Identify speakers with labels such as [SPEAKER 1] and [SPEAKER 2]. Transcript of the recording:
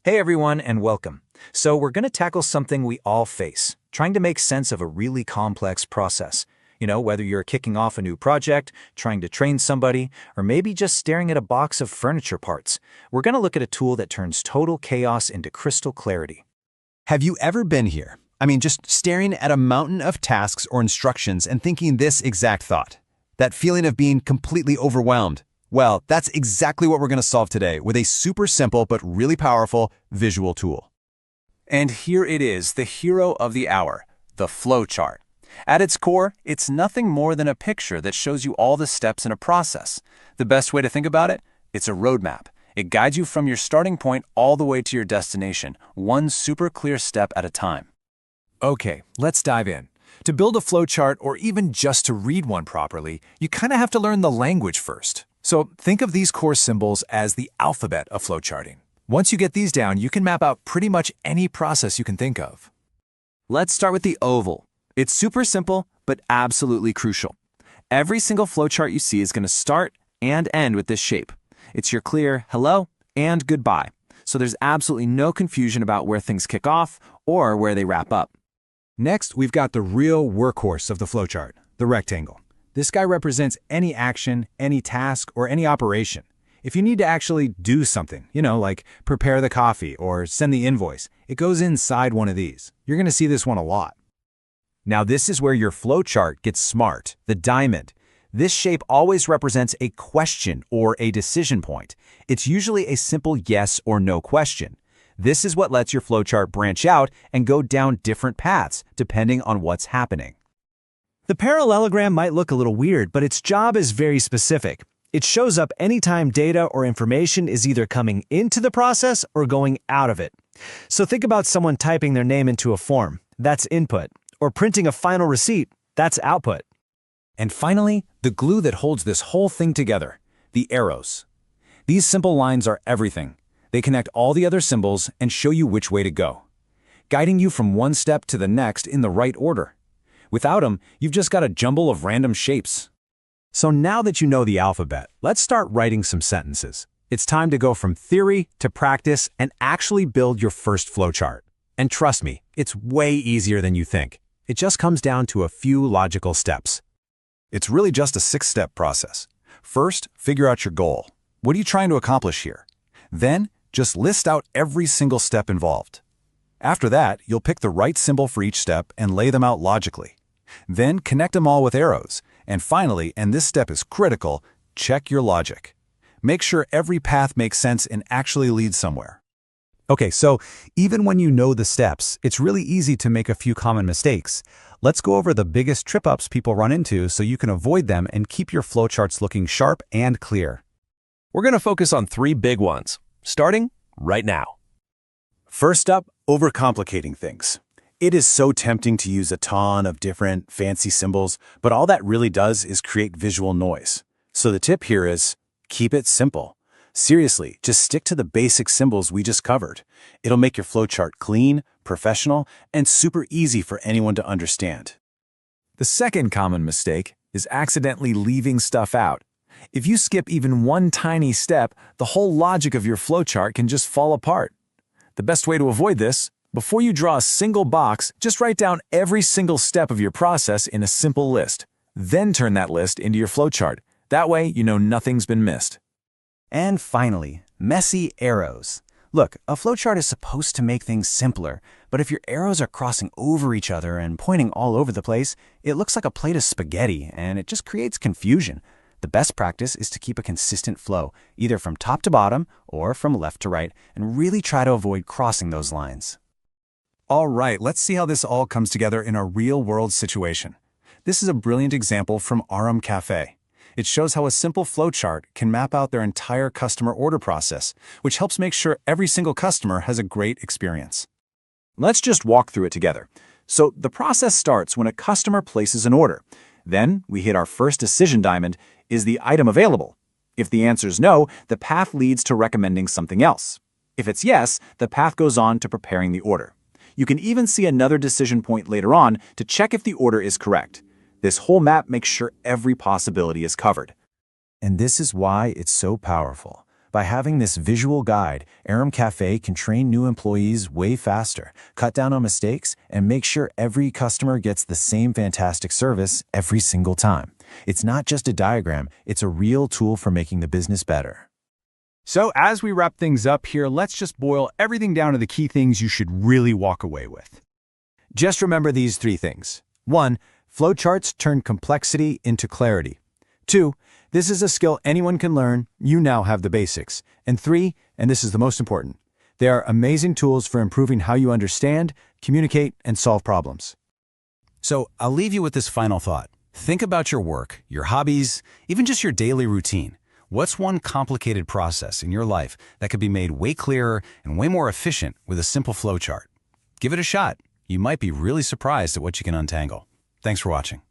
[SPEAKER 1] Hey everyone, and welcome. So we're going to tackle something we all face, trying to make sense of a really complex process. Whether you're kicking off a new project, trying to train somebody, or maybe just staring at a box of furniture parts, we're going to look at a tool that turns total chaos into crystal clarity.
[SPEAKER 2] Have you ever been here? I mean, just staring at a mountain of tasks or instructions and thinking this exact thought. That feeling of being completely overwhelmed. Well, that's exactly what we're going to solve today with a super simple but really powerful visual tool.
[SPEAKER 3] And here it is, the hero of the hour, the flowchart. At its core, it's nothing more than a picture that shows you all the steps in a process. The best way to think about it? It's a roadmap. It guides you from your starting point all the way to your destination, one super clear step at a time.
[SPEAKER 4] Okay, let's dive in. To build a flowchart, or even just to read one properly, you kind of have to learn the language first. So think of these core symbols as the alphabet of flowcharting. Once you get these down, you can map out pretty much any process you can think of.
[SPEAKER 3] Let's start with the oval. It's super simple, but absolutely crucial. Every single flowchart you see is going to start and end with this shape. It's your clear hello and goodbye. So there's absolutely no confusion about where things kick off or where they wrap up.
[SPEAKER 5] Next, we've got the real workhorse of the flowchart, the rectangle. This guy represents any action, any task, or any operation. If you need to actually do something, like prepare the coffee or send the invoice, it goes inside one of these. You're going to see this one a lot.
[SPEAKER 2] Now this is where your flowchart gets smart, the diamond. This shape always represents a question or a decision point. It's usually a simple yes or no question. This is what lets your flowchart branch out and go down different paths, depending on what's happening.
[SPEAKER 6] The parallelogram might look a little weird, but its job is very specific. It shows up anytime data or information is either coming into the process or going out of it. So think about someone typing their name into a form, that's input, or printing a final receipt, that's output.
[SPEAKER 5] And finally, the glue that holds this whole thing together, the arrows. These simple lines are everything. They connect all the other symbols and show you which way to go, guiding you from one step to the next in the right order. Without them, you've just got a jumble of random shapes.
[SPEAKER 2] So now that you know the alphabet, let's start writing some sentences. It's time to go from theory to practice and actually build your first flowchart. And trust me, it's way easier than you think. It just comes down to a few logical steps.
[SPEAKER 7] It's really just a 6-step process. First, figure out your goal. What are you trying to accomplish here? Then, just list out every single step involved. After that, you'll pick the right symbol for each step and lay them out logically. Then connect them all with arrows. And finally, and this step is critical, check your logic. Make sure every path makes sense and actually leads somewhere.
[SPEAKER 2] Okay, so even when you know the steps, it's really easy to make a few common mistakes. Let's go over the biggest trip-ups people run into so you can avoid them and keep your flowcharts looking sharp and clear.
[SPEAKER 8] We're going to focus on 3 big ones, starting right now.
[SPEAKER 7] First up, overcomplicating things. It is so tempting to use a ton of different fancy symbols, but all that really does is create visual noise. So the tip here is, keep it simple. Seriously, just stick to the basic symbols we just covered. It'll make your flowchart clean, professional, and super easy for anyone to understand.
[SPEAKER 4] The second common mistake is accidentally leaving stuff out. If you skip even one tiny step, the whole logic of your flowchart can just fall apart. The best way to avoid this, before you draw a single box, just write down every single step of your process in a simple list. Then turn that list into your flowchart. That way, you know nothing's been missed.
[SPEAKER 6] And finally, messy arrows. Look, a flowchart is supposed to make things simpler, but if your arrows are crossing over each other and pointing all over the place, it looks like a plate of spaghetti, and it just creates confusion. The best practice is to keep a consistent flow, either from top to bottom or from left to right, and really try to avoid crossing those lines.
[SPEAKER 5] All right, let's see how this all comes together in a real-world situation. This is a brilliant example from Aram Cafe. It shows how a simple flowchart can map out their entire customer order process, which helps make sure every single customer has a great experience.
[SPEAKER 3] Let's just walk through it together. So the process starts when a customer places an order. Then we hit our first decision diamond, is the item available? If the answer is no, the path leads to recommending something else. If it's yes, the path goes on to preparing the order. You can even see another decision point later on to check if the order is correct. This whole map makes sure every possibility is covered.
[SPEAKER 2] And this is why it's so powerful.
[SPEAKER 6] By having this visual guide, Aram Cafe can train new employees way faster, cut down on mistakes, and make sure every customer gets the same fantastic service every single time. It's not just a diagram, it's a real tool for making the business better.
[SPEAKER 2] So as we wrap things up here, let's just boil everything down to the key things you should really walk away with. Just remember these 3 things. 1. Flowcharts turn complexity into clarity. 2. This is a skill anyone can learn. You now have the basics. And 3, and this is the most important, they are amazing tools for improving how you understand, communicate, and solve problems.
[SPEAKER 5] So I'll leave you with this final thought. Think about your work, your hobbies, even just your daily routine. What's one complicated process in your life that could be made way clearer and way more efficient with a simple flowchart? Give it a shot. You might be really surprised at what you can untangle. Thanks for watching.